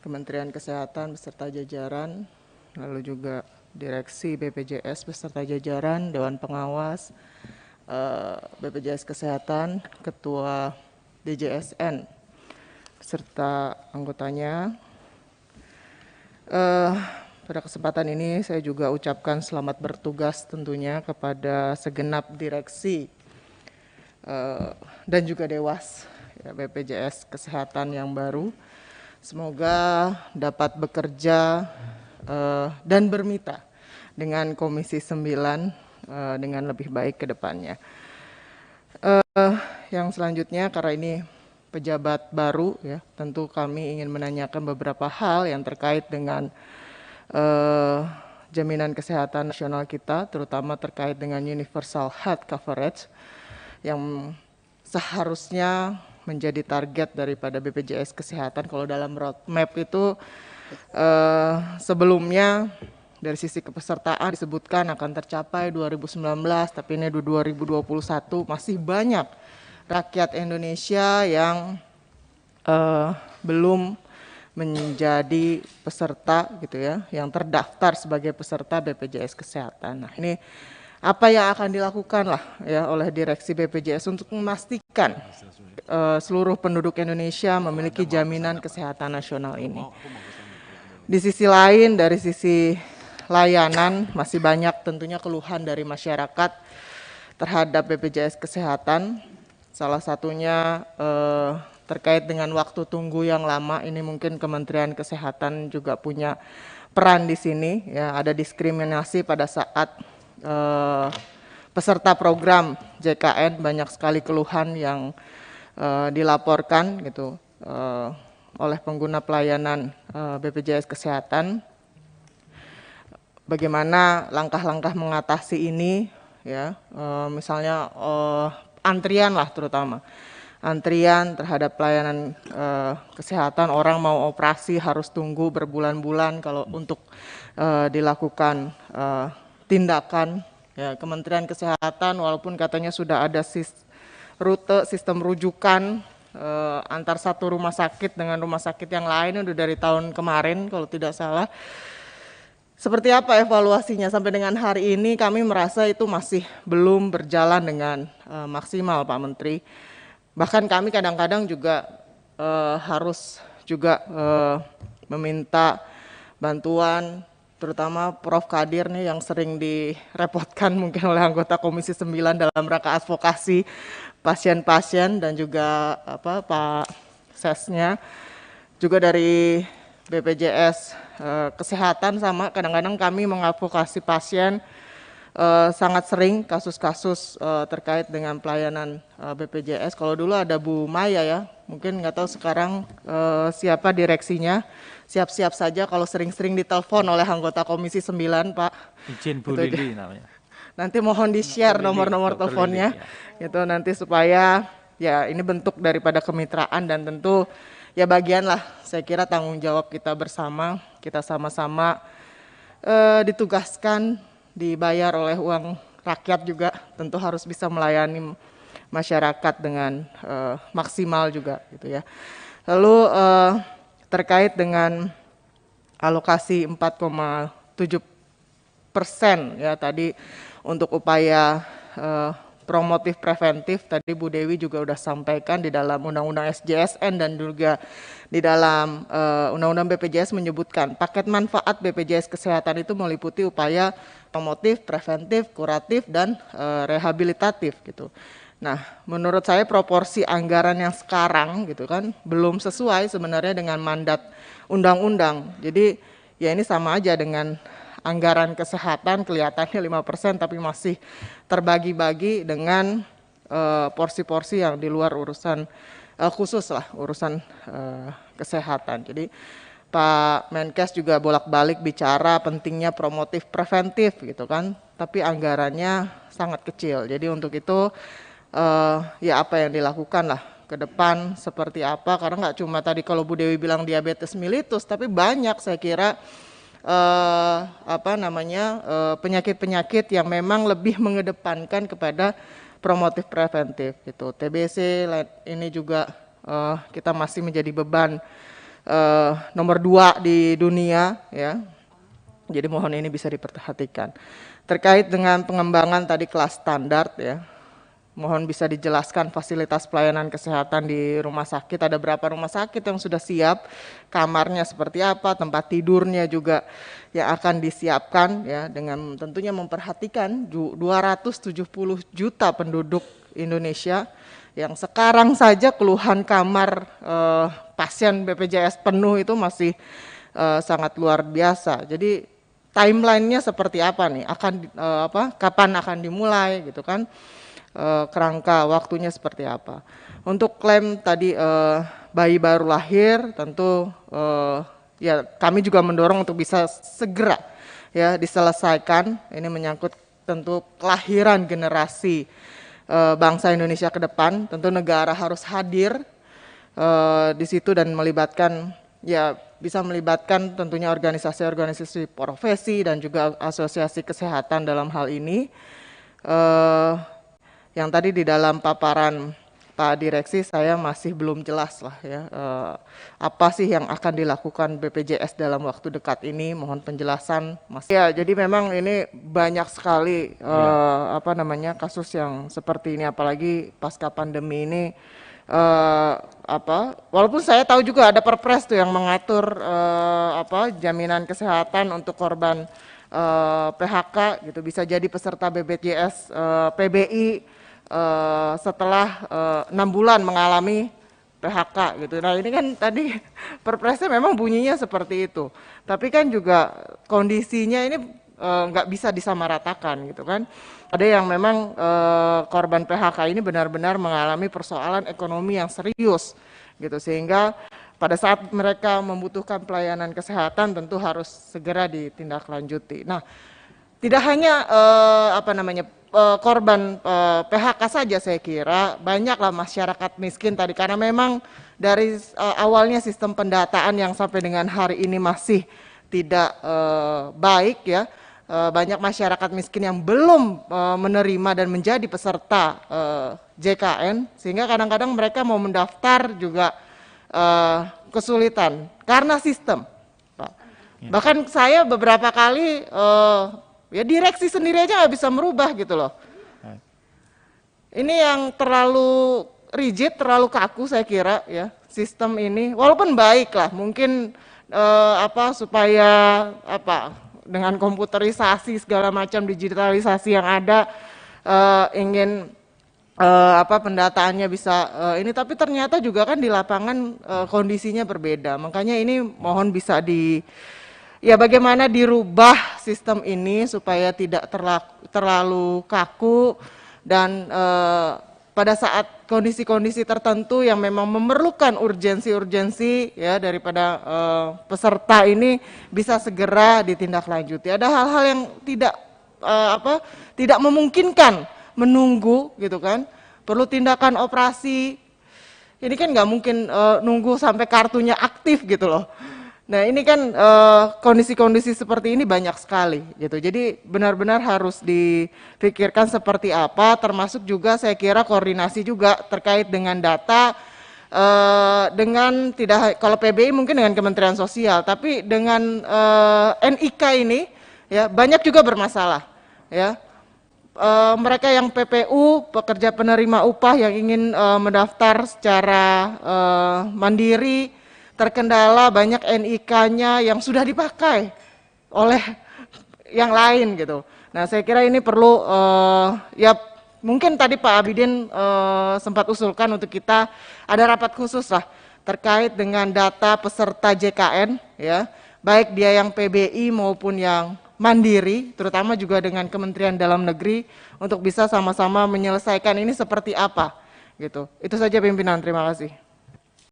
Kementerian Kesehatan beserta jajaran, lalu juga Direksi BPJS beserta jajaran, Dewan Pengawas, BPJS Kesehatan, Ketua DJSN beserta anggotanya. Pada kesempatan ini saya juga ucapkan selamat bertugas tentunya kepada segenap direksi dan juga Dewas ya, BPJS Kesehatan yang baru. Semoga dapat bekerja dan bermitra dengan Komisi 9 dengan lebih baik ke depannya. Yang selanjutnya, karena ini pejabat baru ya, tentu kami ingin menanyakan beberapa hal yang terkait dengan jaminan kesehatan nasional kita, terutama terkait dengan universal health coverage yang seharusnya menjadi target daripada BPJS Kesehatan. Kalau dalam roadmap itu sebelumnya dari sisi kepesertaan disebutkan akan tercapai 2019, tapi ini 2021 masih banyak rakyat Indonesia yang belum menjadi peserta gitu ya, yang terdaftar sebagai peserta BPJS Kesehatan. Nah, ini apa yang akan dilakukan lah ya oleh Direksi BPJS untuk memastikan seluruh penduduk Indonesia memiliki jaminan kesehatan nasional ini. Di sisi lain, dari sisi layanan masih banyak tentunya keluhan dari masyarakat terhadap BPJS Kesehatan. Salah satunya terkait dengan waktu tunggu yang lama. Ini mungkin Kementerian Kesehatan juga punya peran di sini ya, ada diskriminasi pada saat peserta program JKN, banyak sekali keluhan yang dilaporkan gitu oleh pengguna pelayanan BPJS Kesehatan. Bagaimana langkah-langkah mengatasi ini ya, misalnya antrian lah, terutama antrian terhadap pelayanan kesehatan. Orang mau operasi harus tunggu berbulan-bulan kalau untuk dilakukan tindakan ya. Kementerian Kesehatan walaupun katanya sudah ada rute sistem rujukan antar satu rumah sakit dengan rumah sakit yang lain udah dari tahun kemarin kalau tidak salah. Seperti apa evaluasinya sampai dengan hari ini? Kami merasa itu masih belum berjalan dengan maksimal, Pak Menteri. Bahkan kami kadang-kadang juga harus juga meminta bantuan, terutama Prof. Kadir nih yang sering direpotkan mungkin oleh anggota Komisi 9 dalam rangka advokasi pasien-pasien, dan juga Pak Sesnya juga dari BPJS Kesehatan sama. Kadang-kadang kami mengadvokasi pasien, sangat sering kasus-kasus terkait dengan pelayanan BPJS. Kalau dulu ada Bu Maya ya, mungkin nggak tahu sekarang siapa direksinya. Siap-siap saja kalau sering-sering ditelepon oleh anggota Komisi 9, Pak. Izin Bu Lili namanya. Nanti mohon di-share nomor-nomor teleponnya gitu, nanti supaya ya ini bentuk daripada kemitraan, dan tentu ya bagian lah saya kira tanggung jawab kita bersama, kita sama-sama ditugaskan, dibayar oleh uang rakyat juga, tentu harus bisa melayani masyarakat dengan maksimal juga gitu ya. Lalu terkait dengan alokasi 4,7% ya tadi untuk upaya promotif preventif, tadi Bu Dewi juga sudah sampaikan di dalam Undang-Undang SJSN dan juga di dalam Undang-Undang BPJS menyebutkan paket manfaat BPJS Kesehatan itu meliputi upaya promotif, preventif, kuratif, dan rehabilitatif gitu. Nah, menurut saya proporsi anggaran yang sekarang gitu kan belum sesuai sebenarnya dengan mandat undang-undang. Jadi ya ini sama aja dengan anggaran kesehatan kelihatannya 5% tapi masih terbagi-bagi dengan porsi-porsi yang di luar urusan khusus lah, urusan kesehatan. Jadi Pak Menkes juga bolak-balik bicara pentingnya promotif preventif gitu kan, tapi anggarannya sangat kecil. Jadi untuk itu ya apa yang dilakukan lah ke depan seperti apa, karena nggak cuma tadi kalau Bu Dewi bilang diabetes mellitus, tapi banyak saya kira penyakit-penyakit yang memang lebih mengedepankan kepada promotif preventif gitu. TBC ini juga kita masih menjadi beban nomor 2 di dunia, ya. Jadi mohon ini bisa diperhatikan. Terkait dengan pengembangan tadi kelas standar, ya, mohon bisa dijelaskan fasilitas pelayanan kesehatan di rumah sakit. Ada berapa rumah sakit yang sudah siap, kamarnya seperti apa, tempat tidurnya juga yang akan disiapkan, ya, dengan tentunya memperhatikan 270 juta penduduk Indonesia yang sekarang saja keluhan kamar pasien BPJS penuh itu masih sangat luar biasa. Jadi timelinenya seperti apa nih? Kapan akan dimulai gitu kan? Kerangka waktunya seperti apa? Untuk klaim tadi bayi baru lahir, tentu ya kami juga mendorong untuk bisa segera ya diselesaikan. Ini menyangkut tentu kelahiran generasi bangsa Indonesia ke depan. Tentu negara harus hadir di situ dan melibatkan, ya bisa melibatkan tentunya organisasi-organisasi profesi dan juga asosiasi kesehatan dalam hal ini. Yang tadi di dalam paparan Pak Direksi saya masih belum jelas lah ya, apa sih yang akan dilakukan BPJS dalam waktu dekat ini, mohon penjelasan Mas. Ya, jadi memang ini banyak sekali kasus yang seperti ini, apalagi pasca pandemi ini. Walaupun saya tahu juga ada Perpres tuh yang mengatur jaminan kesehatan untuk korban PHK gitu, bisa jadi peserta BPJS PBI setelah 6 bulan mengalami PHK gitu. Nah ini kan tadi Perpresnya memang bunyinya seperti itu, tapi kan juga kondisinya ini nggak bisa disamaratakan gitu kan. Ada yang memang korban PHK ini benar-benar mengalami persoalan ekonomi yang serius gitu, sehingga pada saat mereka membutuhkan pelayanan kesehatan tentu harus segera ditindaklanjuti. Nah, tidak hanya korban PHK saja, saya kira banyaklah masyarakat miskin tadi, karena memang dari awalnya sistem pendataan yang sampai dengan hari ini masih tidak baik ya. Banyak masyarakat miskin yang belum menerima dan menjadi peserta JKN, sehingga kadang-kadang mereka mau mendaftar juga kesulitan karena sistem. Bahkan saya beberapa kali ya direksi sendiri aja nggak bisa merubah gitu loh. Ini yang terlalu rigid, terlalu kaku saya kira ya sistem ini. Walaupun baik lah, mungkin supaya dengan komputerisasi segala macam digitalisasi yang ada, ingin pendataannya bisa ini, tapi ternyata juga kan di lapangan kondisinya berbeda. Makanya ini mohon bisa bagaimana dirubah sistem ini supaya tidak terlalu kaku, dan pada saat kondisi-kondisi tertentu yang memang memerlukan urgensi ya daripada peserta ini bisa segera ditindaklanjuti. Ada hal-hal yang tidak memungkinkan menunggu gitu kan, perlu tindakan operasi. Ini kan nggak mungkin nunggu sampai kartunya aktif gitu loh. Nah ini kan kondisi-kondisi seperti ini banyak sekali gitu. Jadi benar-benar harus dipikirkan seperti apa, termasuk juga saya kira koordinasi juga terkait dengan data, dengan kalau PBI mungkin dengan Kementerian Sosial, tapi dengan NIK ini ya banyak juga bermasalah ya. Mereka yang PPU, pekerja penerima upah yang ingin mendaftar secara mandiri, terkendala banyak NIK-nya yang sudah dipakai oleh yang lain gitu. Nah saya kira ini perlu ya mungkin tadi Pak Abidin sempat usulkan untuk kita ada rapat khusus lah terkait dengan data peserta JKN ya, baik dia yang PBI maupun yang mandiri, terutama juga dengan Kementerian Dalam Negeri untuk bisa sama-sama menyelesaikan ini seperti apa gitu. Itu saja pimpinan, terima kasih.